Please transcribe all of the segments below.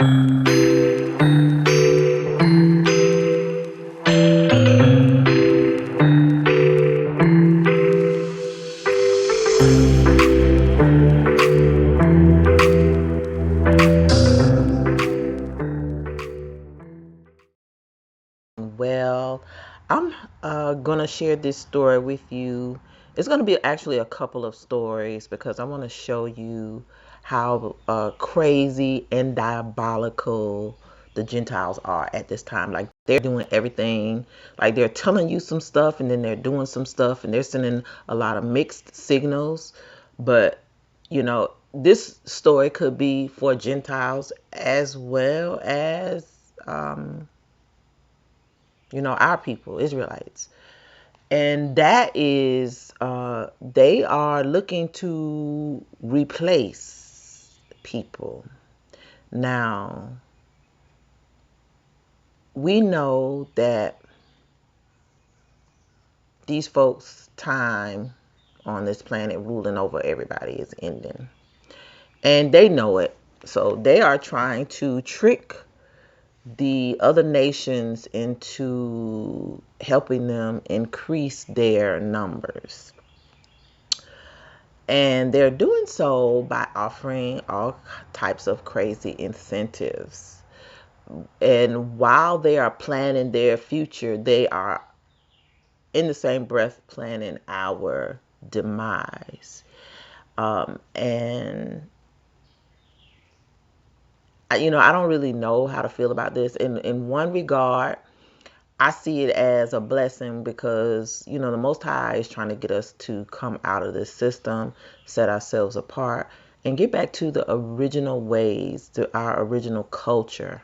Well, I'm gonna share this story with you. It's gonna be actually a couple of stories because I want to show you how crazy and diabolical the Gentiles are at this time. Like they're doing everything, like they're telling you some stuff and then they're doing some stuff and they're sending a lot of mixed signals. But this story could be for Gentiles as well as our people, Israelites. And that is, they are looking to replace people. Now, we know that these folks' time on this planet ruling over everybody is ending. And they know it. So they are trying to trick the other nations into helping them increase their numbers. And they're doing so by offering all types of crazy incentives. And while they are planning their future, they are in the same breath planning our demise. And I don't really know how to feel about this. In one regard, I see it as a blessing because, the Most High is trying to get us to come out of this system, set ourselves apart, and get back to the original ways, to our original culture.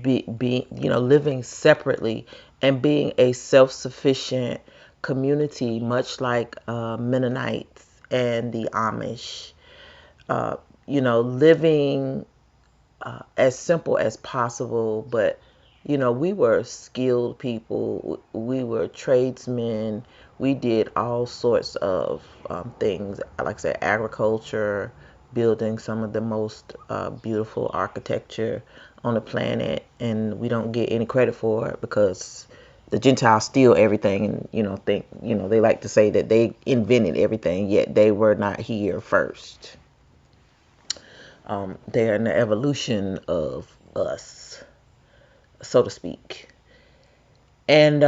Living separately and being a self-sufficient community, much like Mennonites and the Amish. Living as simple as possible, but we were skilled people. We were tradesmen. We did all sorts of things, like I said, agriculture, building some of the most beautiful architecture on the planet, and we don't get any credit for it because the Gentiles steal everything, and think they like to say that they invented everything, yet they were not here first. They're in the evolution of us, so to speak. And,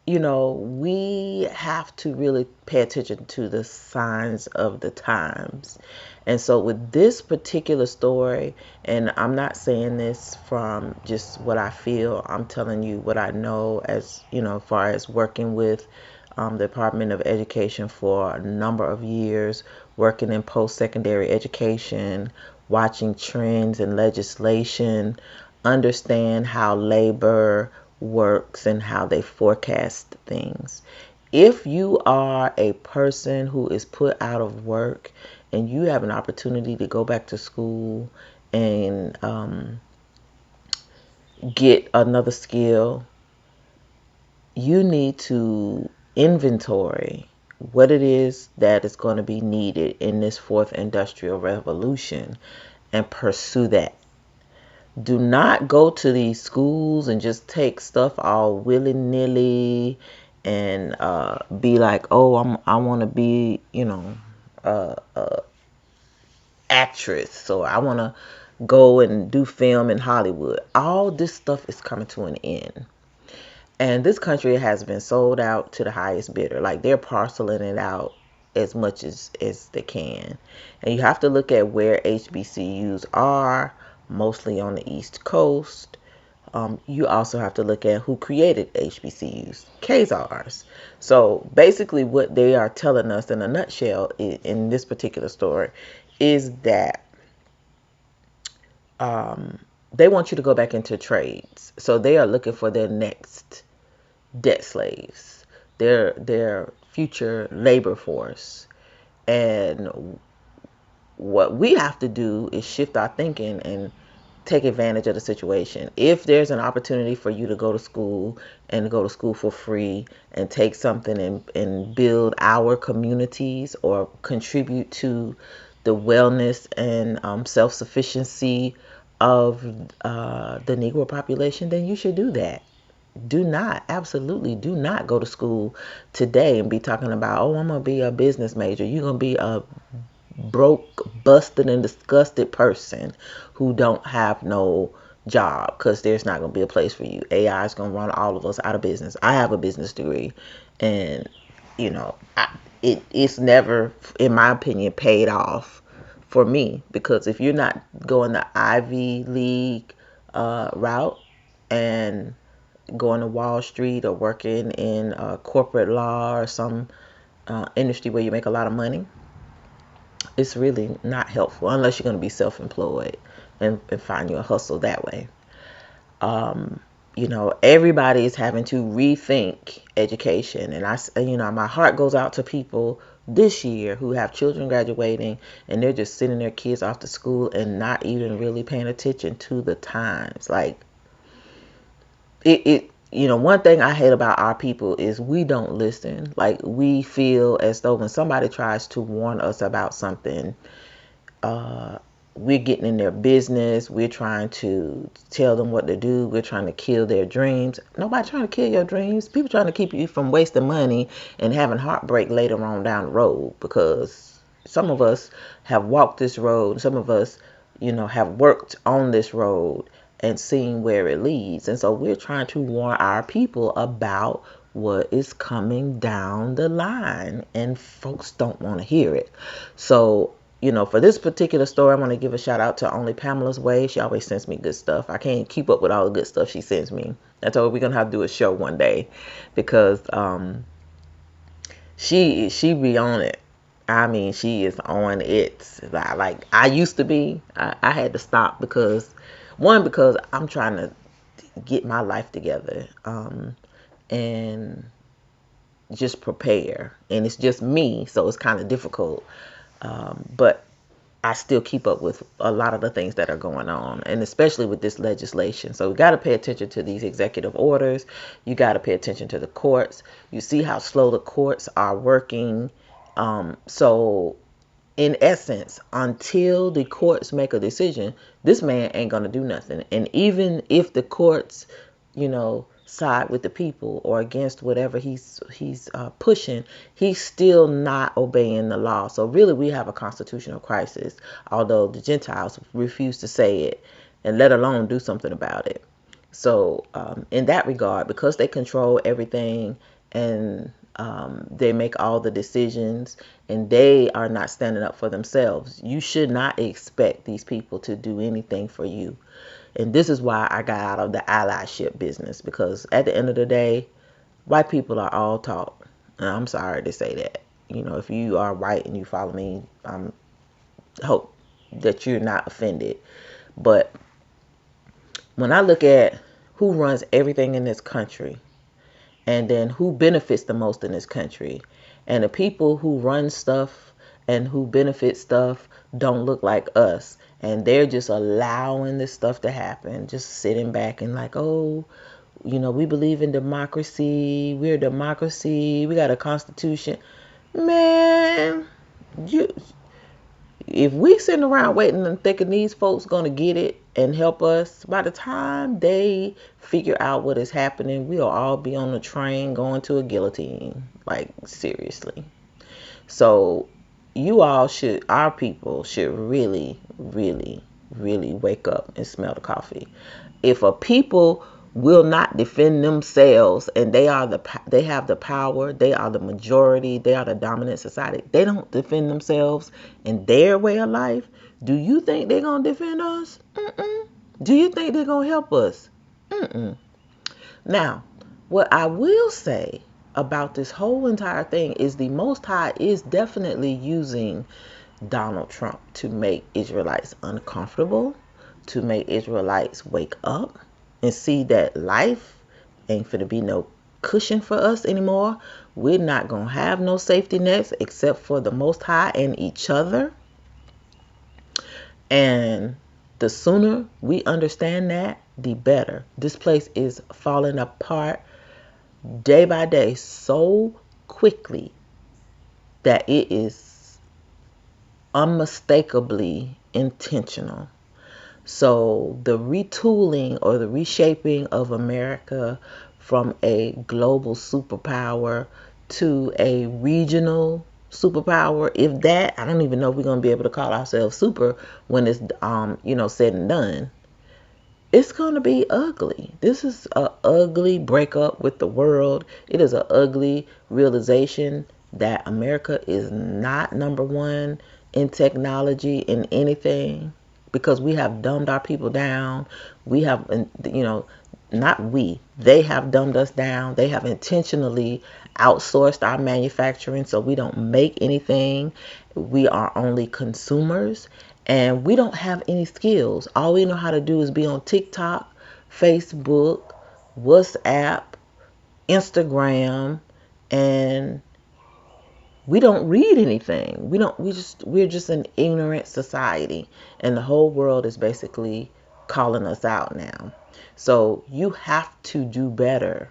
we have to really pay attention to the signs of the times. And so, with this particular story, and I'm not saying this from just what I feel, I'm telling you what I know as, as far as working with the Department of Education for a number of years, working in post-secondary education, watching trends and legislation, understand how labor works and how they forecast things. If you are a person who is put out of work and you have an opportunity to go back to school and get another skill, you need to inventory what it is that is going to be needed in this fourth industrial revolution and pursue that. Do not go to these schools and just take stuff all willy-nilly and be like, oh, I want to be, actress, or I want to go and do film in Hollywood. All this stuff is coming to an end. And this country has been sold out to the highest bidder. Like they're parceling it out as much as they can. And you have to look at where HBCUs are, mostly on the East Coast. You also have to look at who created HBCUs, Khazars. So basically what they are telling us in a nutshell in this particular story is that they want you to go back into trades. So they are looking for their next debt slaves, their future labor force. And what we have to do is shift our thinking and take advantage of the situation. If there's an opportunity for you to go to school and go to school for free and take something and build our communities or contribute to the wellness and self-sufficiency of the Negro population, then you should do that. Do not, absolutely do not go to school today and be talking about, oh, I'm going to be a business major. You're going to be a broke, busted, and disgusted person who don't have no job, because there's not going to be a place for you. AI is going to run all of us out of business. I have a business degree, and it's never, in my opinion, paid off for me, because if you're not going the Ivy League route and going to Wall Street or working in corporate law or some industry where you make a lot of money, it's really not helpful unless you're going to be self-employed and find you a hustle that way. Everybody is having to rethink education, and my heart goes out to people this year who have children graduating and they're just sending their kids off to school and not even really paying attention to the times. Like one thing I hate about our people is we don't listen. Like, we feel as though when somebody tries to warn us about something, we're getting in their business. We're trying to tell them what to do. We're trying to kill their dreams. Nobody's trying to kill your dreams. People trying to keep you from wasting money and having heartbreak later on down the road, because some of us have walked this road. Some of us, have worked on this road and seen where it leads. And so we're trying to warn our people about what is coming down the line, and folks don't want to hear it. So, for this particular story, I want to give a shout out to Only Pamela's Way. She always sends me good stuff. I can't keep up with all the good stuff she sends me. I told her we're going to have to do a show one day, because she be on it. I mean, she is on it. Like I used to be. I had to stop because I'm trying to get my life together and just prepare. And it's just me, so it's kind of difficult. But I still keep up with a lot of the things that are going on, and especially with this legislation. So we got to pay attention to these executive orders. You got to pay attention to the courts. You see how slow the courts are working. So in essence, until the courts make a decision, this man ain't going to do nothing. And even if the courts, side with the people or against whatever he's pushing, he's still not obeying the law. So really, we have a constitutional crisis, although the Gentiles refuse to say it and let alone do something about it. So in that regard, because they control everything and they make all the decisions and they are not standing up for themselves, you should not expect these people to do anything for you. And this is why I got out of the allyship business, because at the end of the day, white people are all talk. And I'm sorry to say that. If you are white and you follow me, I hope that you're not offended. But when I look at who runs everything in this country, and then who benefits the most in this country, and the people who run stuff and who benefit stuff don't look like us, and they're just allowing this stuff to happen, just sitting back and like, oh, we believe in democracy, we're a democracy, we got a constitution. Man, if we sitting around waiting and thinking these folks gonna get it and help us, by the time they figure out what is happening, we'll all be on a train going to a guillotine. Like, seriously. So our people should really, really, really wake up and smell the coffee. If a people will not defend themselves, and they have the power, they are the majority, they are the dominant society, they don't defend themselves and their way of life, do you think they're going to defend us? Mm-mm. Do you think they're going to help us? Mm-mm. Now, what I will say about this whole entire thing is the Most High is definitely using Donald Trump to make Israelites uncomfortable, to make Israelites wake up and see that life ain't finna be no cushion for us anymore. We're not gonna have no safety nets except for the Most High and each other. And the sooner we understand that, the better. This place is falling apart day by day so quickly that it is unmistakably intentional. So the retooling or the reshaping of America from a global superpower to a regional superpower, if that, I don't even know if we're going to be able to call ourselves super when it's said and done. It's going to be ugly. This is a ugly breakup with the world. It is an ugly realization that America is not number one in technology in anything, because we have dumbed our people down. We have, not we, they have dumbed us down. They have intentionally outsourced our manufacturing so we don't make anything. We are only consumers, and we don't have any skills. All we know how to do is be on TikTok, Facebook, WhatsApp, Instagram, and we don't read anything. We're just an ignorant society, and the whole world is basically calling us out now. So you have to do better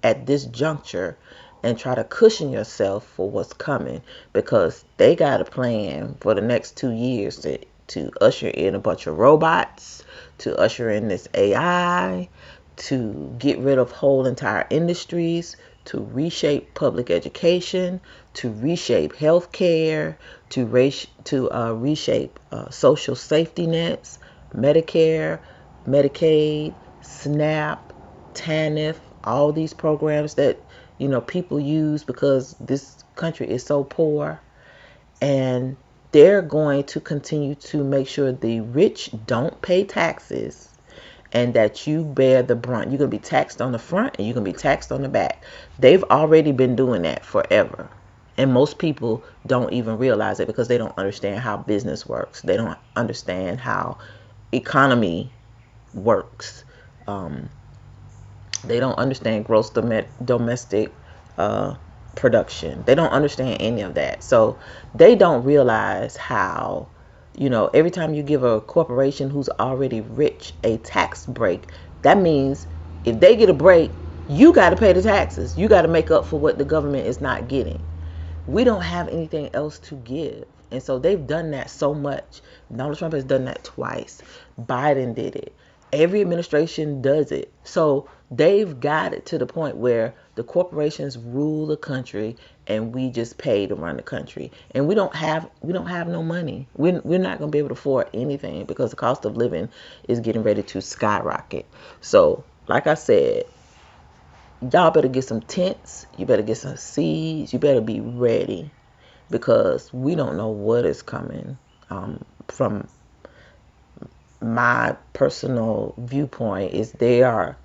at this juncture and try to cushion yourself for what's coming, because they got a plan for the next 2 years to usher in a bunch of robots, to usher in this AI, to get rid of whole entire industries, to reshape public education, to reshape healthcare, to reshape social safety nets, Medicare, Medicaid, SNAP, TANF, all these programs that people use because this country is so poor. And they're going to continue to make sure the rich don't pay taxes, and that you bear the brunt. You're going to be taxed on the front and you're going to be taxed on the back. They've already been doing that forever. And most people don't even realize it because they don't understand how business works. They don't understand how economy works. They don't understand gross domestic production. They don't understand any of that. So they don't realize how, every time you give a corporation who's already rich a tax break, that means if they get a break, you got to pay the taxes. You got to make up for what the government is not getting. We don't have anything else to give. And so they've done that so much. Donald Trump has done that twice. Biden did it. Every administration does it. So they've got it to the point where the corporations rule the country and we just pay to run the country. And we don't have no money. We're not going to be able to afford anything because the cost of living is getting ready to skyrocket. So, like I said, y'all better get some tents. You better get some seeds. You better be ready, because we don't know what is coming. From my personal viewpoint, is they are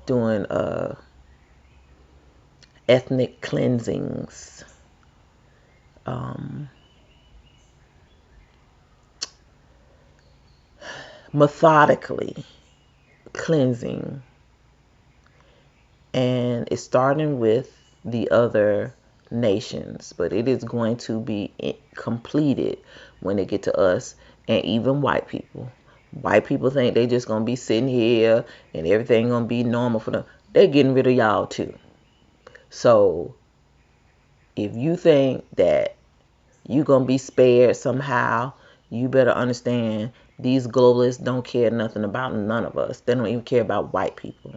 doing ethnic cleansings, methodically cleansing, and it's starting with the other nations, but it is going to be completed when they get to us. And even white people think they just gonna be sitting here and everything gonna be normal for them. They're getting rid of y'all too. So if you think that you gonna be spared somehow, you better understand these globalists don't care nothing about none of us. They don't even care about white people.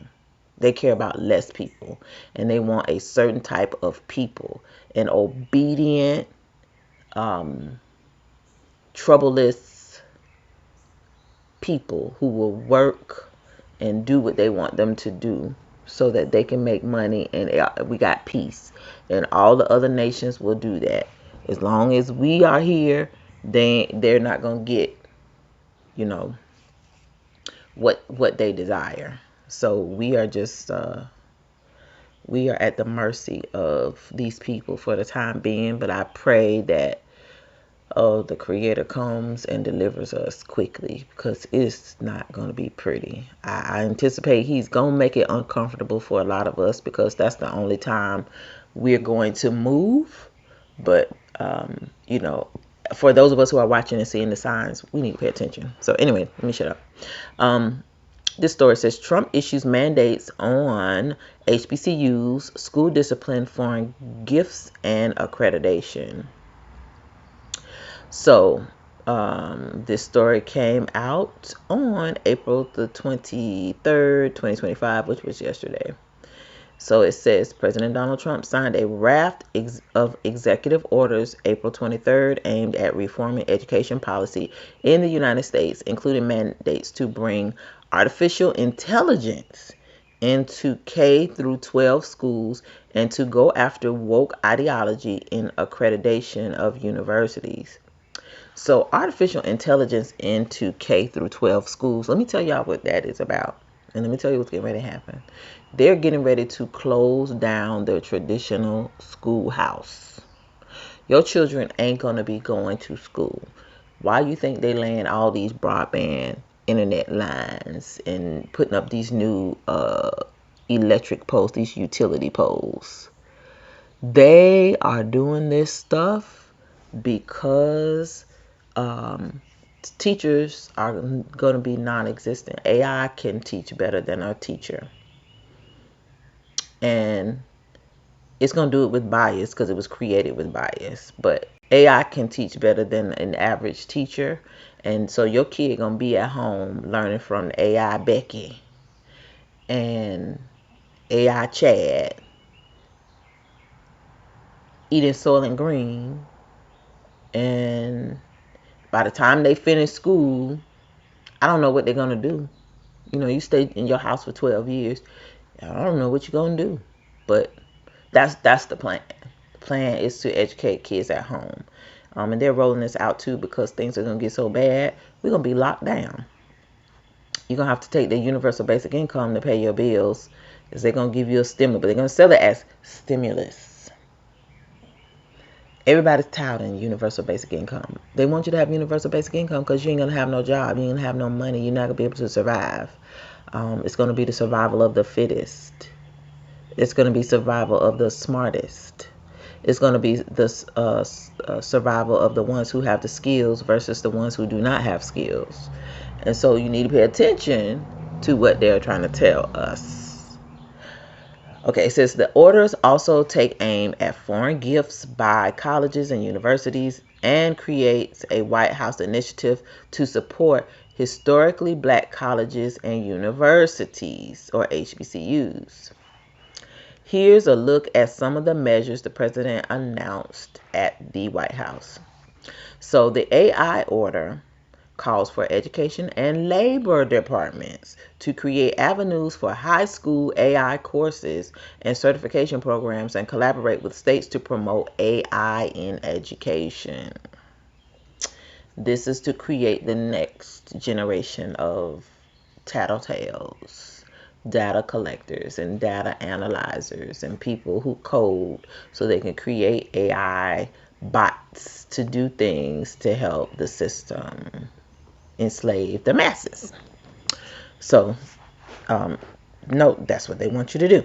They care about less people, and they want a certain type of people, an obedient, troubleless people who will work and do what they want them to do so that they can make money, and we got peace. And all the other nations will do that. As long as we are here, they're not going to get, what they desire. So we are just we are at the mercy of these people for the time being. But I pray that the Creator comes and delivers us quickly, because it's not going to be pretty. I anticipate He's going to make it uncomfortable for a lot of us, because that's the only time we're going to move. But for those of us who are watching and seeing the signs, we need to pay attention. So anyway, let me shut up. This story says Trump issues mandates on HBCUs, school discipline, foreign gifts, and accreditation. So this story came out on April the 23rd, 2025, which was yesterday. So it says President Donald Trump signed a raft of executive orders April 23rd aimed at reforming education policy in the United States, including mandates to bring artificial intelligence into K through 12 schools and to go after woke ideology in accreditation of universities. So artificial intelligence into K through 12 schools. Let me tell y'all what that is about. And let me tell you what's getting ready to happen. They're getting ready to close down the traditional schoolhouse. Your children ain't going to be going to school. Why you think they laying all these broadband internet lines and putting up these new electric poles, these utility poles? They are doing this stuff because teachers are going to be non-existent. AI can teach better than a teacher. And it's going to do it with bias because it was created with bias. But AI can teach better than an average teacher. And so your kid going to be at home learning from AI Becky and AI Chad, eating Soylent Green. And by the time they finish school, I don't know what they're going to do. You know, you stay in your house for 12 years. I don't know what you're going to do. But that's the plan. The plan is to educate kids at home. And they're rolling this out too because things are going to get so bad. We're going to be locked down. You're going to have to take the universal basic income to pay your bills because they're going to give you a stimulus. But they're going to sell it as stimulus. Everybody's touting universal basic income. They want you to have universal basic income because you ain't going to have no job. You ain't going to have no money. You're not going to be able to survive. It's going to be the survival of the fittest. It's going to be survival of the smartest. It's going to be the survival of the ones who have the skills versus the ones who do not have skills. And so you need to pay attention to what they're trying to tell us. Okay, it says the orders also take aim at foreign gifts by colleges and universities and creates a White House initiative to support historically black colleges and universities, or HBCUs. Here's a look at some of the measures the president announced at the White House. So the AI order calls for education and labor departments to create avenues for high school AI courses and certification programs and collaborate with states to promote AI in education. This is to create the next generation of tattletales, data collectors and data analyzers and people who code so they can create AI bots to do things to help the system enslave the masses. So, note that's what they want you to do.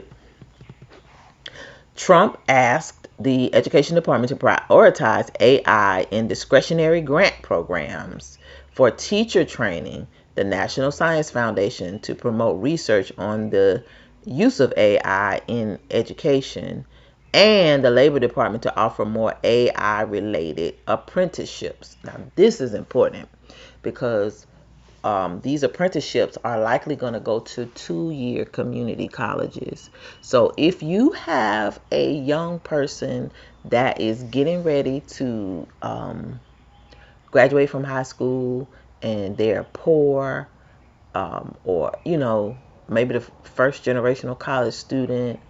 Trump asked the Education Department to prioritize AI in discretionary grant programs for teacher training, the National Science Foundation to promote research on the use of AI in education, and the Labor Department to offer more AI-related apprenticeships. Now, this is important because these apprenticeships are likely going to go to 2-year community colleges. So if you have a young person that is getting ready to graduate from high school and they're poor, or, you know, maybe the first generational college student,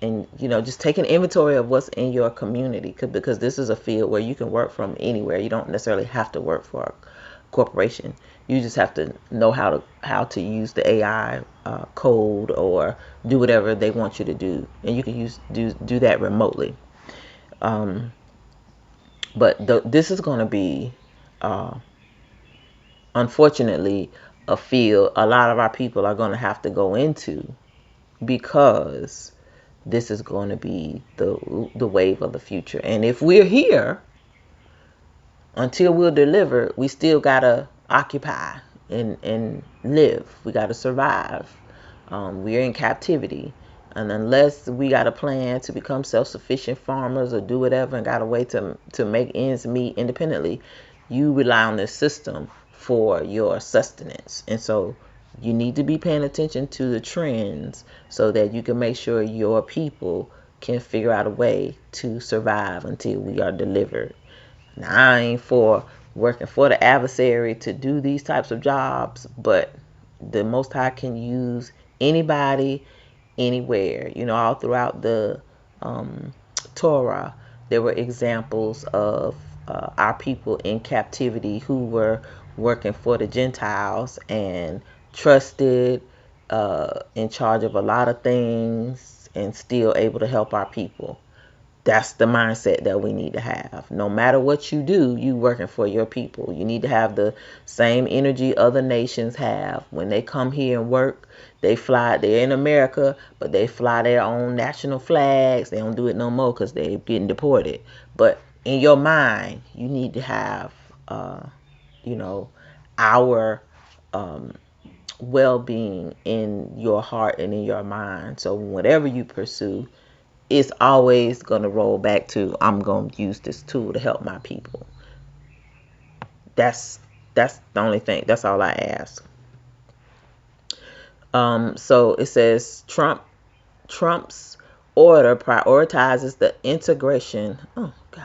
and, you know, just take an inventory of what's in your community, because this is a field where you can work from anywhere. You don't necessarily have to work for a corporation. You just have to know how to use the AI code or do whatever they want you to do, and you can do that remotely. But this is going to be, unfortunately, a field a lot of our people are going to have to go into, because this is going to be the wave of the future. And if we're here until we're delivered, we still gotta occupy and live. We gotta survive. We're in captivity, And unless we got a plan to become self-sufficient farmers or do whatever and got a way to make ends meet independently, you rely on this system for your sustenance. And so you need to be paying attention to the trends so that you can make sure your people can figure out a way to survive until we are delivered. Now, I ain't for working for the adversary to do these types of jobs, but the Most High can use anybody, anywhere. All throughout the Torah, there were examples of our people in captivity who were working for the Gentiles and trusted, in charge of a lot of things, and still able to help our people. That's the mindset that we need to have. No matter what you do, you working for your people. You need to have the same energy other nations have. When they come here and work, they're in America, but they fly their own national flags. They don't do it no more because they're getting deported. But in your mind, you need to have, our well-being in your heart and in your mind. So whatever you pursue, it's always going to roll back to, I'm going to use this tool to help my people. That's the only thing. That's all I ask. So it says Trump's order prioritizes the integration. Oh gosh.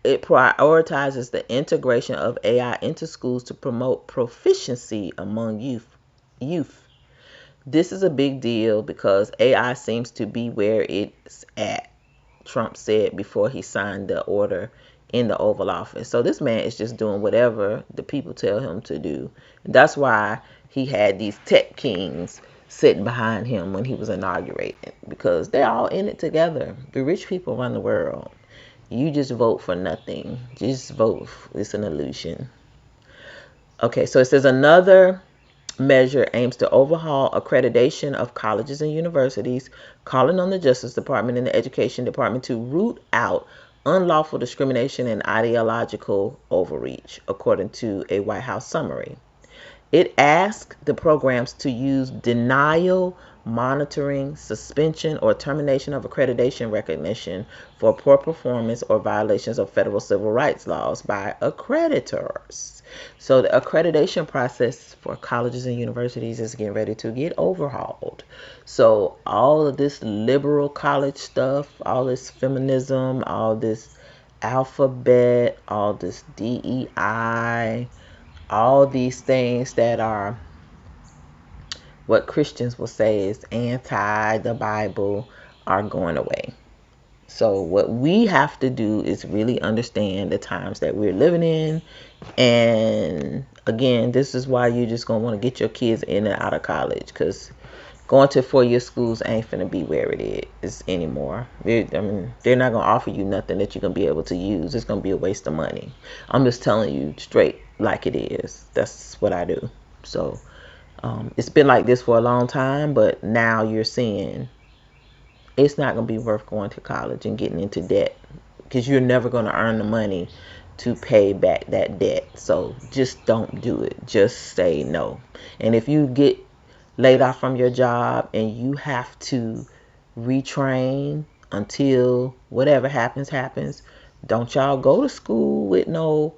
It prioritizes the integration of AI into schools to promote proficiency among youth. This is a big deal because AI seems to be where it's at, Trump said before he signed the order in the Oval Office. So this man is just doing whatever the people tell him to do. That's why he had these tech kings sitting behind him when he was inaugurated, because they're all in it together. The rich people run the world. You just vote for nothing. Just vote. It's an illusion. Okay, so it says another measure aims to overhaul accreditation of colleges and universities, calling on the Justice Department and the Education Department to root out unlawful discrimination and ideological overreach, according to a White House summary. It asked the programs to use denial, monitoring, suspension, or termination of accreditation recognition for poor performance or violations of federal civil rights laws by accreditors. So the accreditation process for colleges and universities is getting ready to get overhauled. So all of this liberal college stuff, all this feminism, all this alphabet, all this DEI, all these things that are what Christians will say is anti the Bible are going away. So what we have to do is really understand the times that we're living in. And again, this is why you're just going to want to get your kids in and out of college, because going to 4-year schools ain't finna be where it is anymore. They're not going to offer you nothing that you're going to be able to use. It's going to be a waste of money. I'm just telling you straight like it is. That's what I do. So it's been like this for a long time, but now you're seeing it's not going to be worth going to college and getting into debt, because you're never going to earn the money to pay back that debt. So just don't do it. Just say no. And if you get laid off from your job and you have to retrain until whatever happens, don't y'all go to school with no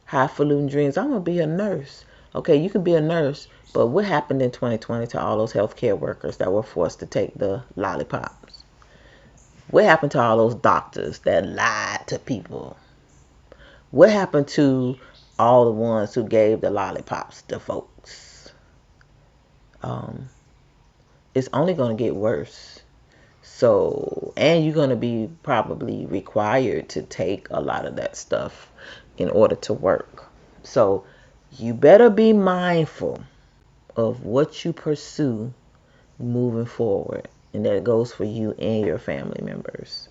highfalutin dreams. I'm gonna be a nurse. Okay, you can be a nurse, but what happened in 2020 to all those healthcare workers that were forced to take the lollipops? What happened to all those doctors that lied to people? What happened to all the ones who gave the lollipops to folks? It's only going to get worse. So, and you're going to be probably required to take a lot of that stuff in order to work. So you better be mindful of what you pursue moving forward. And that goes for you and your family members.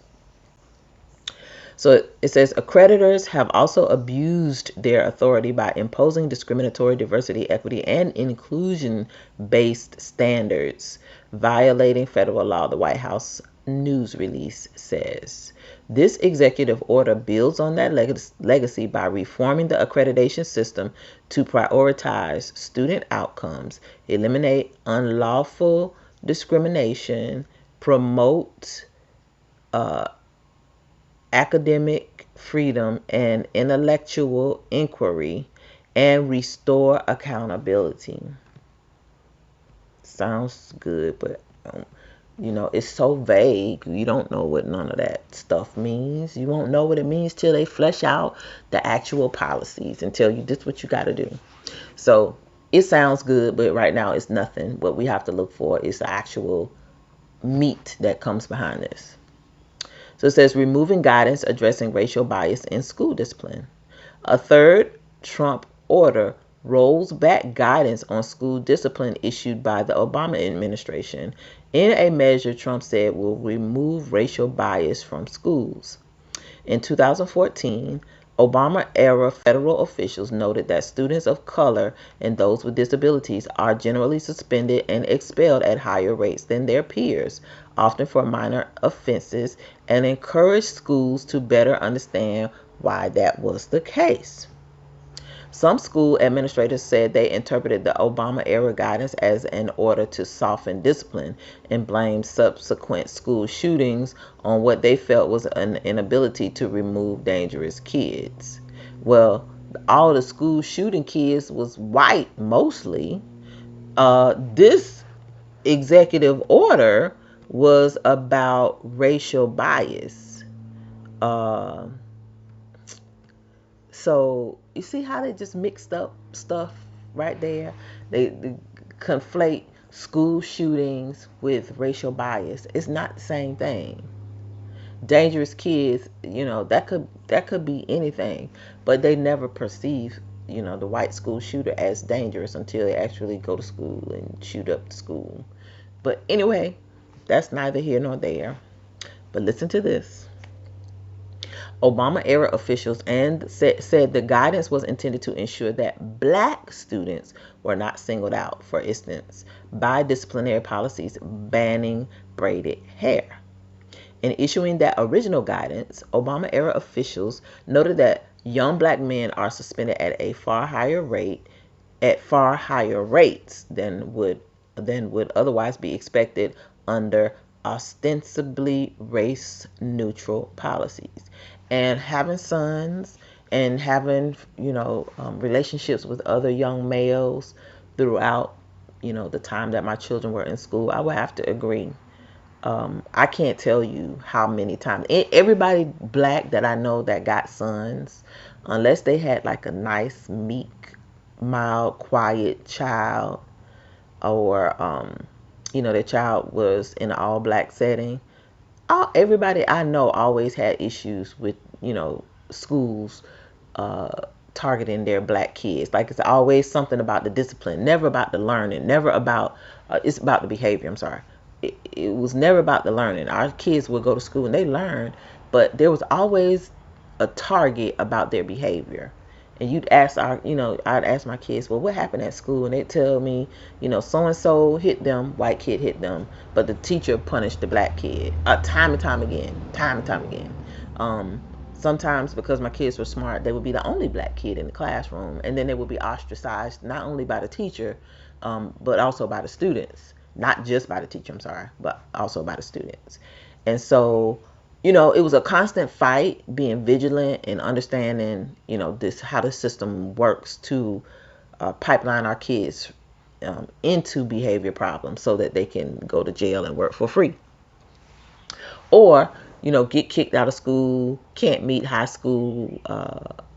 So it says accreditors have also abused their authority by imposing discriminatory diversity, equity, and inclusion-based standards, violating federal law, the White House news release says. This executive order builds on that legacy by reforming the accreditation system to prioritize student outcomes, eliminate unlawful discrimination, promote academic freedom and intellectual inquiry, and restore accountability. Sounds good, but it's so vague. You don't know what none of that stuff means. You won't know what it means till they flesh out the actual policies and tell you this is what you got to do. So it sounds good, but right now it's nothing. What we have to look for is the actual meat that comes behind this. So it says removing guidance addressing racial bias in school discipline. A third Trump order rolls back guidance on school discipline issued by the Obama administration in a measure Trump said will remove racial bias from schools. In 2014, Obama-era federal officials noted that students of color and those with disabilities are generally suspended and expelled at higher rates than their peers, often for minor offenses, and encouraged schools to better understand why that was the case. Some school administrators said they interpreted the Obama-era guidance as an order to soften discipline and blamed subsequent school shootings on what they felt was an inability to remove dangerous kids. Well, all the school shooting kids was white mostly. This executive order was about racial bias. So you see how they just mixed up stuff right there? They conflate school shootings with racial bias. It's not the same thing. Dangerous kids, that could be anything, but they never perceive, the white school shooter as dangerous until they actually go to school and shoot up the school. But anyway, that's neither here nor there. But listen to this. Obama-era officials said the guidance was intended to ensure that black students were not singled out, for instance, by disciplinary policies banning braided hair. In issuing that original guidance, Obama-era officials noted that young black men are suspended at far higher rates than would otherwise be expected under ostensibly race-neutral policies. And having sons and having relationships with other young males throughout the time that my children were in school, I would have to agree. I can't tell you how many times everybody black that I know that got sons, unless they had like a nice, meek, mild, quiet child, or their child was in an all black setting, everybody I know always had issues with schools targeting their black kids. Like, it's always something about the discipline, never about the learning, never about it's about the behavior. I'm sorry. It was never about the learning. Our kids would go to school and they learned, but there was always a target about their behavior. And I'd ask my kids, well, what happened at school? And they'd tell me, so-and-so hit them, white kid hit them, but the teacher punished the black kid. Time and time again. Sometimes because my kids were smart, they would be the only black kid in the classroom. And then they would be ostracized, not only by the teacher, but also by the students. Not just by the teacher, I'm sorry, but also by the students. And so, it was a constant fight, being vigilant and understanding, how the system works to pipeline our kids into behavior problems so that they can go to jail and work for free. Or, get kicked out of school, can't meet high school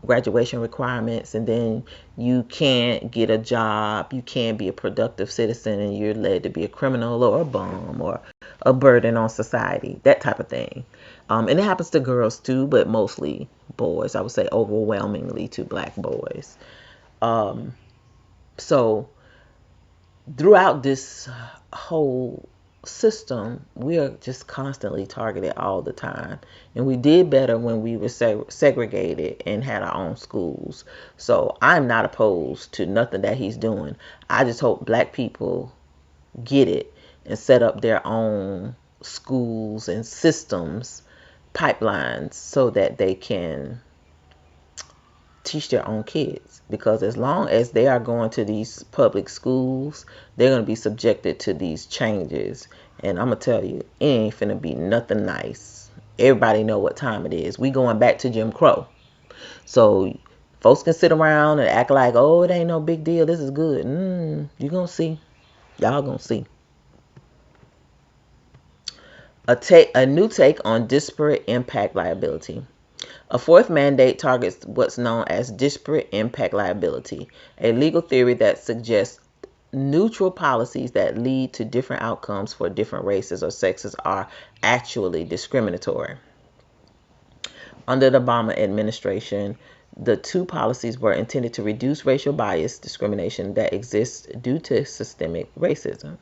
graduation requirements, and then you can't get a job, you can't be a productive citizen, and you're led to be a criminal or a bum or a burden on society, that type of thing. And it happens to girls too, but mostly boys. I would say overwhelmingly to black boys. So throughout this whole system, we are just constantly targeted all the time. And we did better when we were segregated and had our own schools. So I'm not opposed to nothing that he's doing. I just hope black people get it and set up their own schools and systems, pipelines, so that they can teach their own kids. Because as long as they are going to these public schools, they're going to be subjected to these changes. And I'm going to tell you, it ain't finna be nothing nice. Everybody know what time it is. We going back to Jim Crow. So folks can sit around and act like, oh, it ain't no big deal, this is good. You gonna see. Y'all gonna see. A new take on disparate impact liability. A fourth mandate targets what's known as disparate impact liability, a legal theory that suggests neutral policies that lead to different outcomes for different races or sexes are actually discriminatory. Under the Obama administration, the two policies were intended to reduce racial bias discrimination that exists due to systemic racism.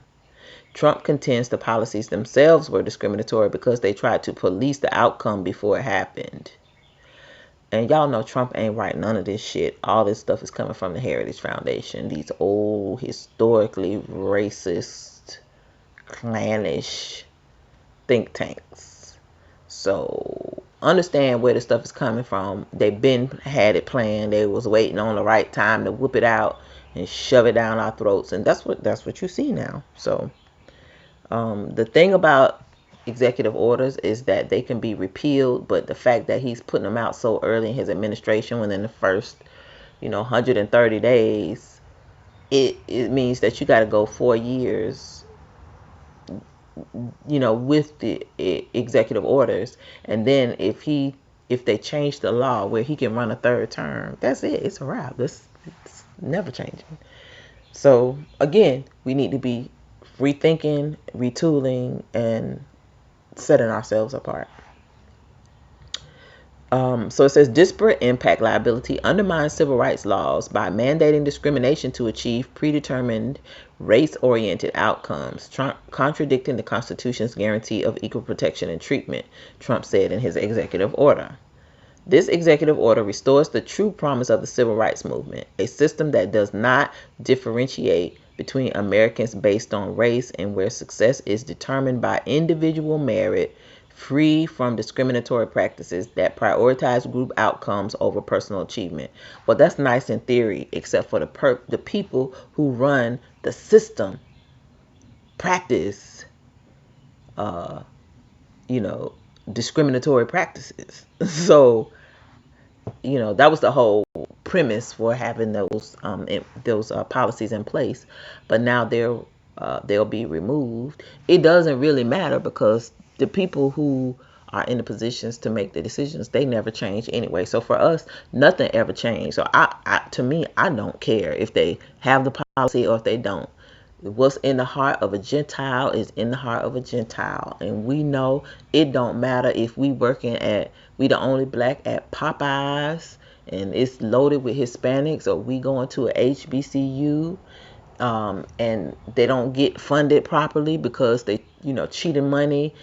Trump contends the policies themselves were discriminatory because they tried to police the outcome before it happened. And y'all know Trump ain't write none of this shit. All this stuff is coming from the Heritage Foundation. These old, historically racist, clannish think tanks. So understand where the stuff is coming from. They've been had it planned. They was waiting on the right time to whip it out and shove it down our throats. And that's what you see now. So the thing about executive orders is that they can be repealed, but the fact that he's putting them out so early in his administration, within the first 130 days, it means that you got to go 4 years with the executive orders. And then if they change the law where he can run a third term, that's it. It's a wrap. It's never changing. So again, we need to be rethinking, retooling, and setting ourselves apart. So it says disparate impact liability undermines civil rights laws by mandating discrimination to achieve predetermined race-oriented outcomes, contradicting the Constitution's guarantee of equal protection and treatment, Trump said in his executive order. This executive order restores the true promise of the civil rights movement, a system that does not differentiate between Americans based on race and where success is determined by individual merit, free from discriminatory practices that prioritize group outcomes over personal achievement. Well, that's nice in theory, except for the people who run the system practice, discriminatory practices. So, that was the whole premise for having those policies in place. But now they'll be removed. It doesn't really matter because the people who are in the positions to make the decisions, they never change anyway. So for us, nothing ever changed. So to me, I don't care if they have the policy or if they don't. What's in the heart of a Gentile is in the heart of a Gentile. And we know it don't matter if we the only black at Popeyes and it's loaded with Hispanics, or we going to a HBCU and they don't get funded properly because they cheating money,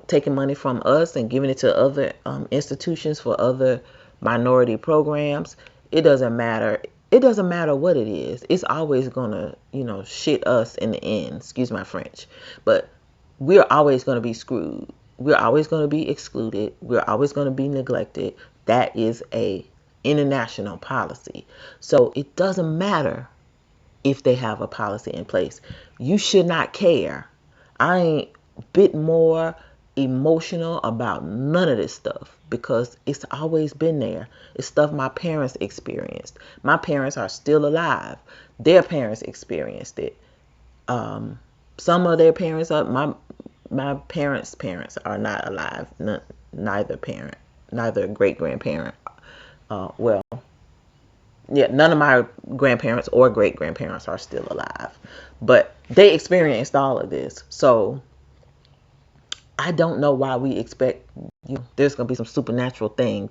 taking money from us and giving it to other institutions for other minority programs. It doesn't matter. It doesn't matter what it is. It's always gonna, shit us in the end. Excuse my French. But we're always gonna be screwed. We're always gonna be excluded. We're always gonna be neglected. That is a international policy. So it doesn't matter if they have a policy in place. You should not care. I ain't bit more emotional about none of this stuff because it's always been there. It's stuff my parents experienced. My parents are still alive. Their parents experienced it. Some of their parents are my parents' are not alive. Neither great grandparent. None of my grandparents or great grandparents are still alive, but they experienced all of this. So I don't know why we expect there's going to be some supernatural thing.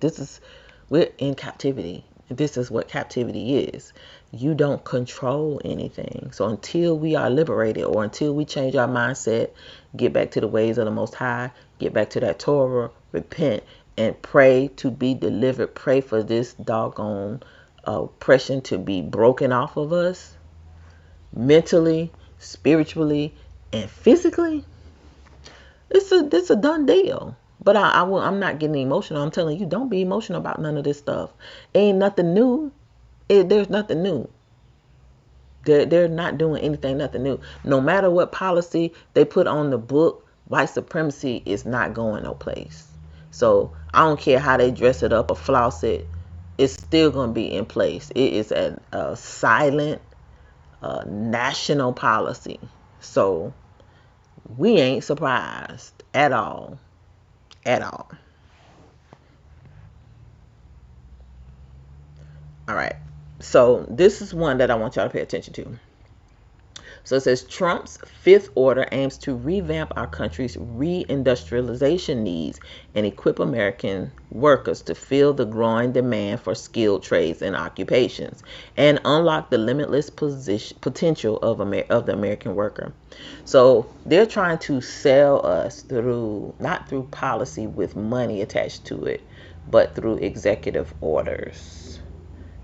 We're in captivity. This is what captivity is. You don't control anything. So until we are liberated or until we change our mindset, get back to the ways of the Most High, get back to that Torah, repent, and pray to be delivered. Pray for this doggone oppression to be broken off of us mentally, spiritually, and physically. It's a done deal. But I'm not getting emotional. I'm telling you, don't be emotional about none of this stuff. Ain't nothing new. There's nothing new. They're not doing anything, nothing new. No matter what policy they put on the book, white supremacy is not going no place. So I don't care how they dress it up or floss it, it's still going to be in place. It is a silent national policy. So we ain't surprised at all. At all. All right. So this is one that I want y'all to pay attention to. So it says Trump's fifth order aims to revamp our country's reindustrialization needs and equip American workers to fill the growing demand for skilled trades and occupations and unlock the limitless potential of the American worker. So they're trying to sell us through, not through policy with money attached to it, but through executive orders,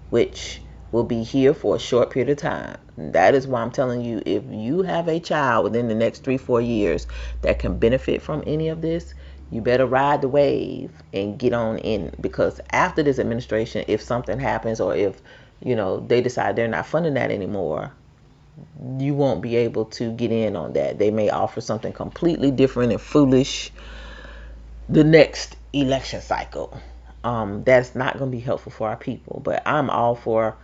which will be here for a short period of time. That is why I'm telling you, if you have a child within the next 3-4 years that can benefit from any of this, you better ride the wave and get on in, because after this administration, if something happens or if they decide they're not funding that anymore, you won't be able to get in on that. They may offer something completely different and foolish the next election cycle. That's not going to be helpful for our people. But I'm all for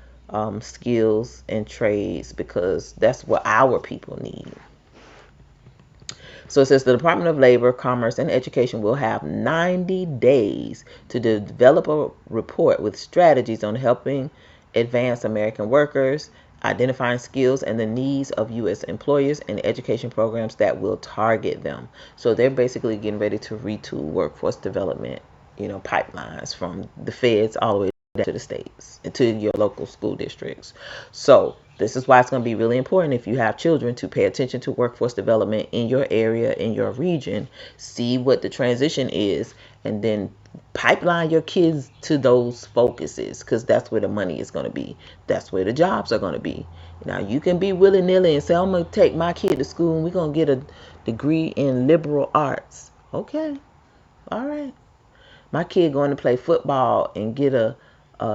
skills and trades, because that's what our people need. So it says the Department of Labor, Commerce, and Education will have 90 days to develop a report with strategies on helping advance American workers, identifying skills and the needs of U.S. employers, and education programs that will target them. So they're basically getting ready to retool workforce development, pipelines from the feds all the way to the states and to your local school districts. So this is why it's going to be really important, if you have children, to pay attention to workforce development in your area, in your region, see what the transition is, and then pipeline your kids to those focuses, because that's where the money is going to be. That's where the jobs are going to be. Now, you can be willy-nilly and say, I'm going to take my kid to school and we're going to get a degree in liberal arts. Okay. All right. My kid going to play football and get a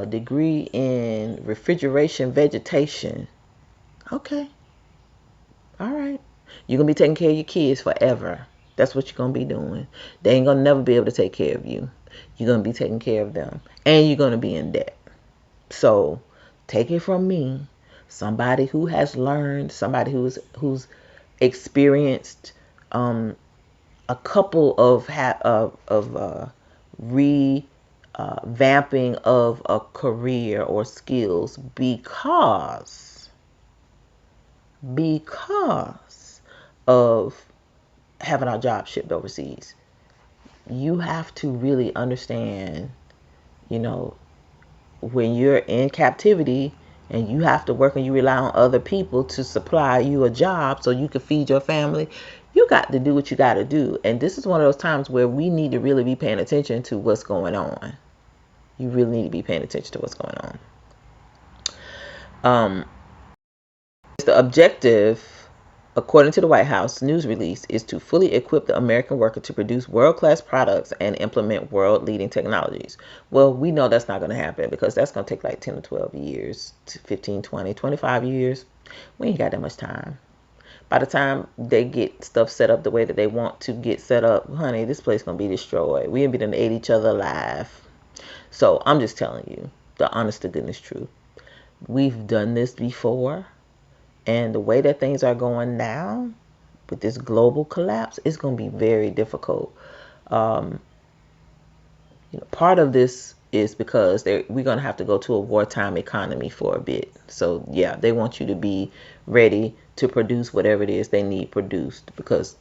degree in refrigeration vegetation. Okay. All right. You're going to be taking care of your kids forever. That's what you're going to be doing. They ain't going to never be able to take care of you. You're going to be taking care of them. And you're going to be in debt. So take it from me, somebody who has learned, somebody who's experienced a couple of revamping of a career or skills because of having our job shipped overseas. You have to really understand, when you're in captivity and you have to work and you rely on other people to supply you a job so you can feed your family, you got to do what you got to do. And this is one of those times where we need to really be paying attention to what's going on. You really need to be paying attention to what's going on. The objective, according to the White House news release, is to fully equip the American worker to produce world-class products and implement world-leading technologies. Well, we know that's not going to happen, because that's going to take like 10 to 12 years, 15, 20, 25 years. We ain't got that much time. By the time they get stuff set up the way that they want to get set up, honey, this place going to be destroyed. We'll be done ate each other alive. So I'm just telling you the honest to goodness truth. We've done this before. And the way that things are going now, with this global collapse, it's going to be very difficult. Part of this is because we're going to have to go to a wartime economy for a bit. So, yeah, they want you to be ready to produce whatever it is they need produced. Because,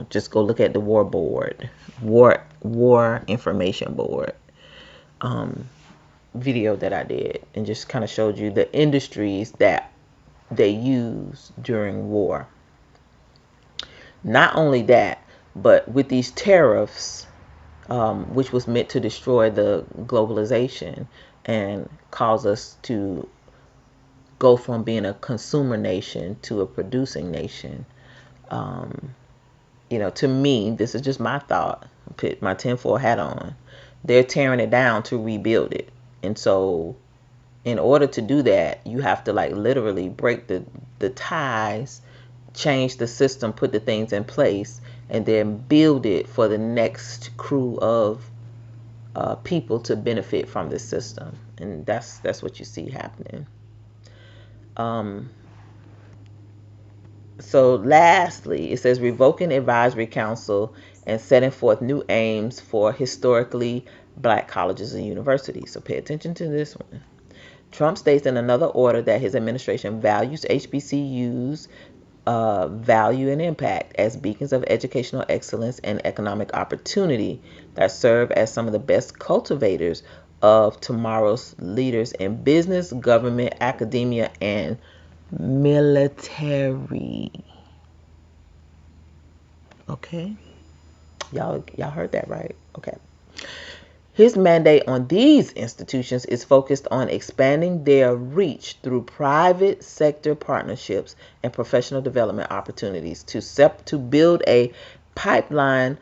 just go look at the war information board video that I did, and just kind of showed you the industries that they use during war. Not only that, but with these tariffs, which was meant to destroy the globalization and cause us to go from being a consumer nation to a producing nation, To me, this is just my thought. Put my tinfoil hat on. They're tearing it down to rebuild it. And so in order to do that, you have to like literally break the ties, change the system, put the things in place, and then build it for the next crew of people to benefit from this system. And that's what you see happening. So lastly, it says revoking advisory council and setting forth new aims for historically black colleges and universities. So pay attention to this one. Trump states in another order that his administration values HBCUs value and impact as beacons of educational excellence and economic opportunity that serve as some of the best cultivators of tomorrow's leaders in business, government, academia, and military. Okay, y'all heard that right? Okay. His mandate on these institutions is focused on expanding their reach through private sector partnerships and professional development opportunities to build a pipeline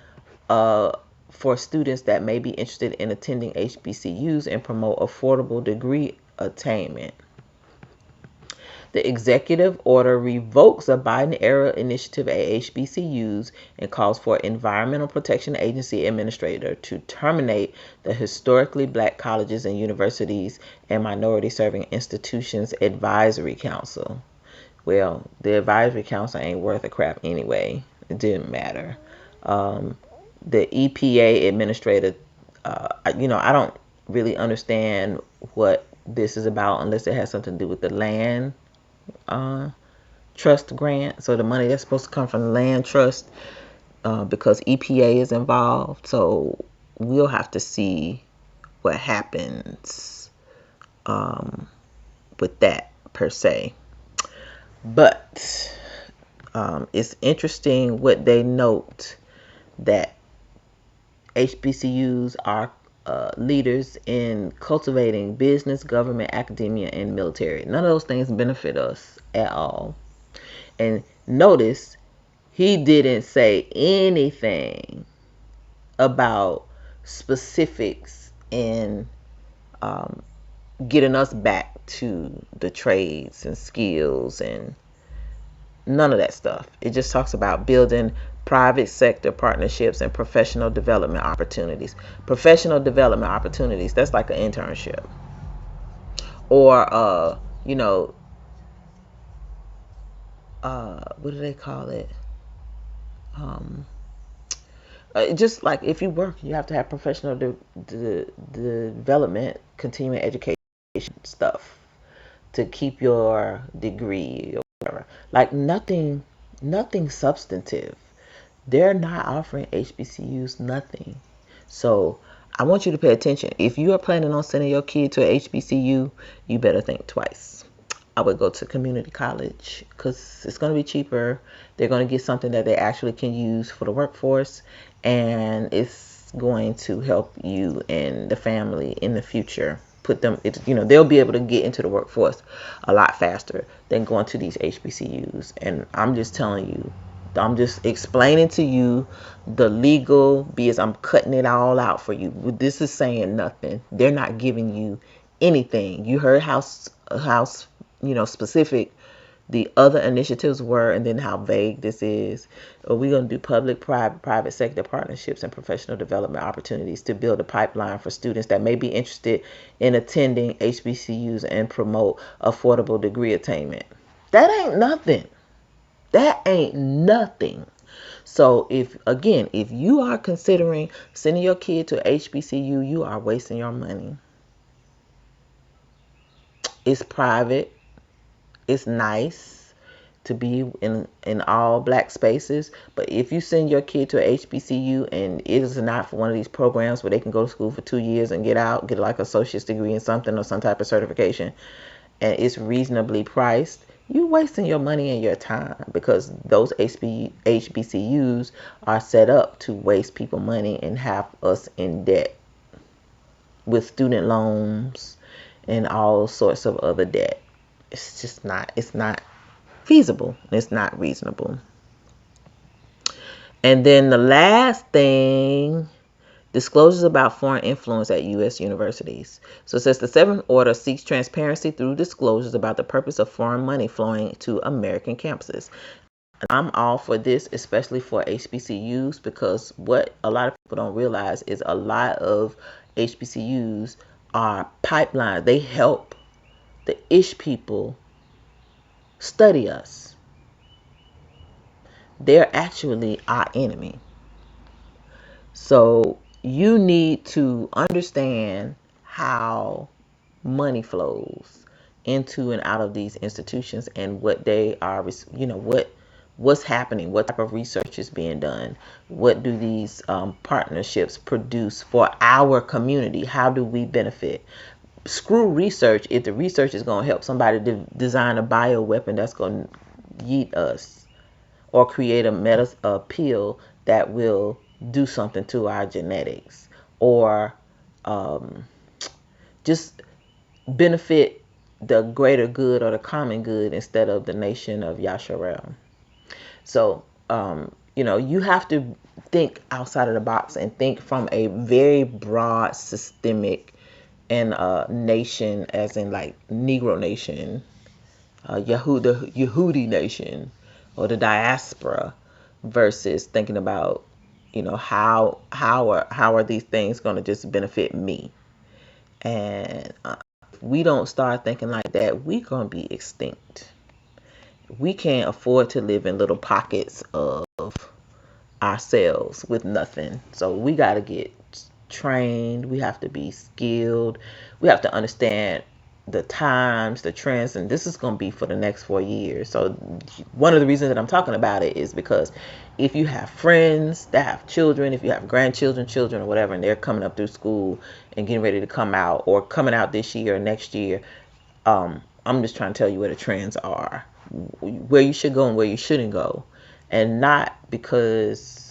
for students that may be interested in attending HBCUs and promote affordable degree attainment. The executive order revokes a Biden-era initiative at HBCUs and calls for Environmental Protection Agency administrator to terminate the Historically Black Colleges and Universities and Minority Serving Institutions Advisory Council. Well, the Advisory Council ain't worth a crap anyway. It didn't matter. The EPA administrator, I don't really understand what this is about unless it has something to do with the land trust grant. So the money that's supposed to come from the land trust, because EPA is involved. So we'll have to see what happens with that per se. But it's interesting what they note, that HBCUs are leaders in cultivating business, government, academia, and military. None of those things benefit us at all. And notice he didn't say anything about specifics in getting us back to the trades and skills and none of that stuff. It just talks about building private sector partnerships and professional development opportunities. Professional development opportunities, that's like an internship. Or, what do they call it? Just like if you work, you have to have professional development, continuing education stuff to keep your degree or whatever. Like nothing substantive. They're not offering HBCUs nothing. So I want you to pay attention. If you are planning on sending your kid to a HBCU, you better think twice. I would go to community college because it's going to be cheaper. They're going to get something that they actually can use for the workforce, and it's going to help you and the family in the future. Put them, they'll be able to get into the workforce a lot faster than going to these HBCUs. And I'm just telling you, I'm just explaining to you the legal BS. I'm cutting it all out for you. This is saying nothing. They're not giving you anything. You heard how specific the other initiatives were, and then how vague this is. We're going to do public, private sector partnerships and professional development opportunities to build a pipeline for students that may be interested in attending HBCUs and promote affordable degree attainment. That ain't nothing. That ain't nothing. So if you are considering sending your kid to HBCU, you are wasting your money. It's private. It's nice to be in all black spaces, but if you send your kid to a HBCU and it is not for one of these programs where they can go to school for 2 years and get out, get like an associate's degree in something or some type of certification, and it's reasonably priced, you're wasting your money and your time, because those HBCUs are set up to waste people money and have us in debt with student loans and all sorts of other debt. It's not feasible. It's not reasonable. And then the last thing, disclosures about foreign influence at U.S. universities. So it says the Seventh Order seeks transparency through disclosures about the purpose of foreign money flowing to American campuses. And I'm all for this, especially for HBCUs, because what a lot of people don't realize is a lot of HBCUs are pipelines. They help the ish people study us. They're actually our enemy. So you need to understand how money flows into and out of these institutions and what they are, what's happening, what type of research is being done, what do these partnerships produce for our community, how do we benefit. Screw research if the research is going to help somebody design a bioweapon that's going to yeet us, or create a pill that will do something to our genetics, or just benefit the greater good or the common good instead of the nation of Yasharel. So, you have to think outside of the box and think from a very broad, systemic, and nation, as in like Negro nation, Yehudi nation, or the diaspora, versus thinking about, how are these things going to just benefit me. And if we don't start thinking like that, we're going to be extinct. We can't afford to live in little pockets of ourselves with nothing. So we got to get trained. We have to be skilled. We have to understand the times, the trends, and this is going to be for the next 4 years. So one of the reasons that I'm talking about it is because if you have friends that have children, if you have grandchildren, children, or whatever, and they're coming up through school and getting ready to come out, or coming out this year or next year, I'm just trying to tell you where the trends are, where you should go and where you shouldn't go. And not because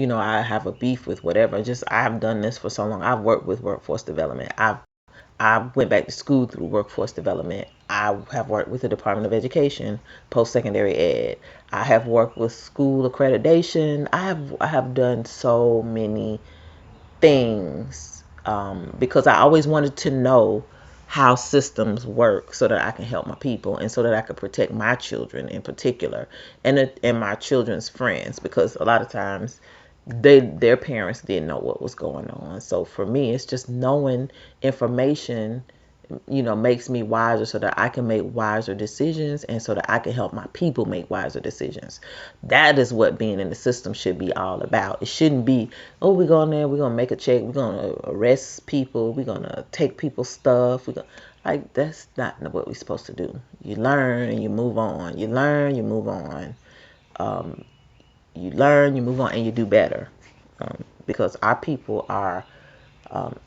I have a beef with whatever. Just I have done this for so long. I've worked with workforce development. I went back to school through workforce development. I have worked with the Department of Education, post-secondary ed. I have worked with school accreditation. I have done so many things, because I always wanted to know how systems work so that I can help my people, and so that I could protect my children in particular, and my children's friends, because a lot of times their parents didn't know what was going on. So for me, it's just knowing information, makes me wiser, so that I can make wiser decisions, and so that I can help my people make wiser decisions. That is what being in the system should be all about. It shouldn't be, oh, we're going there, we're going to make a check, we're going to arrest people, we're going to take people's stuff. That's not what we're supposed to do. You learn and you move on. You learn, you move on. You learn, you move on, and you do better. Because our people are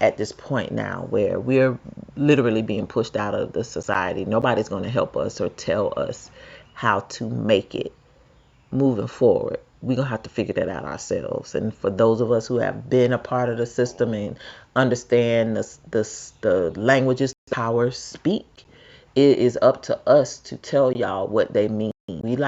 at this point now where we're literally being pushed out of the society. Nobody's going to help us or tell us how to make it moving forward. We're going to have to figure that out ourselves. And for those of us who have been a part of the system and understand the languages powers speak, it is up to us to tell y'all what they mean. We're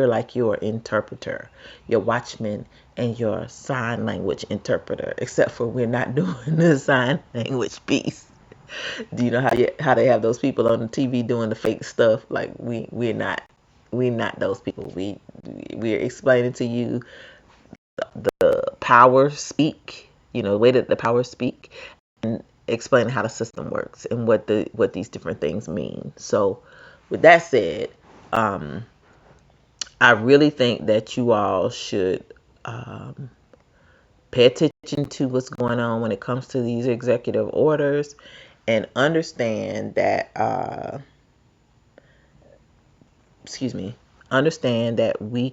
like your interpreter, your watchman, and your sign language interpreter, except for we're not doing the sign language piece. Do you know how they have those people on the TV doing the fake stuff? Like we're not those people. We're explaining to you the power speak, the way that the powers speak, and explaining how the system works and what these different things mean. So with that said, I really think that you all should pay attention to what's going on when it comes to these executive orders, and understand that understand that we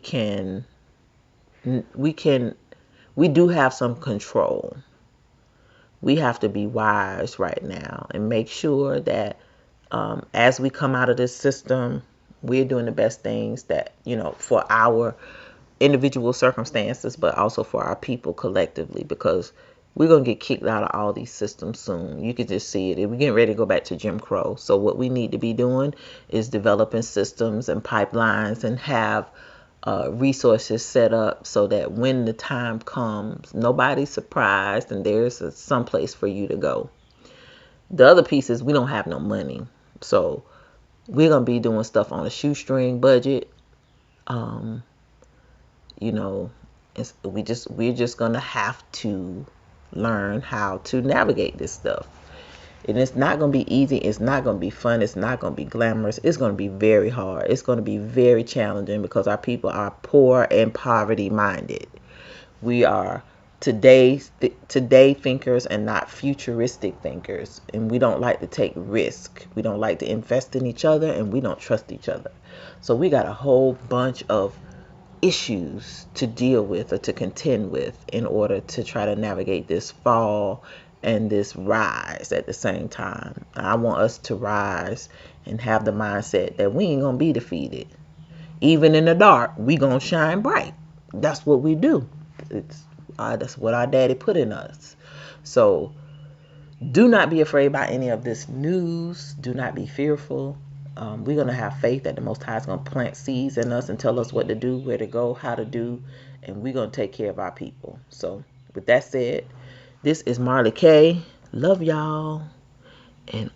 do have some control. We have to be wise right now and make sure that as we come out of this system, we're doing the best things that, for our individual circumstances, but also for our people collectively, because we're going to get kicked out of all these systems soon. You can just see it. We're getting ready to go back to Jim Crow. So what we need to be doing is developing systems and pipelines, and have resources set up so that when the time comes, nobody's surprised and there's some place for you to go. The other piece is we don't have no money. So we're going to be doing stuff on a shoestring budget. You know, we're just going to have to learn how to navigate this stuff. And it's not going to be easy. It's not going to be fun. It's not going to be glamorous. It's going to be very hard. It's going to be very challenging because our people are poor and poverty minded. We are today thinkers and not futuristic thinkers. And we don't like to take risk. We don't like to invest in each other, and we don't trust each other. So we got a whole bunch of issues to deal with or to contend with in order to try to navigate this fall and this rise at the same time. I want us to rise and have the mindset that we ain't gonna be defeated. Even in the dark, we gonna shine bright. That's what we do. That's what our daddy put in us. So do not be afraid by any of this news. Do not be fearful. We're going to have faith that the Most High is going to plant seeds in us and tell us what to do, where to go, how to do, and we're going to take care of our people. So with that said, this is Marley K. Love y'all. And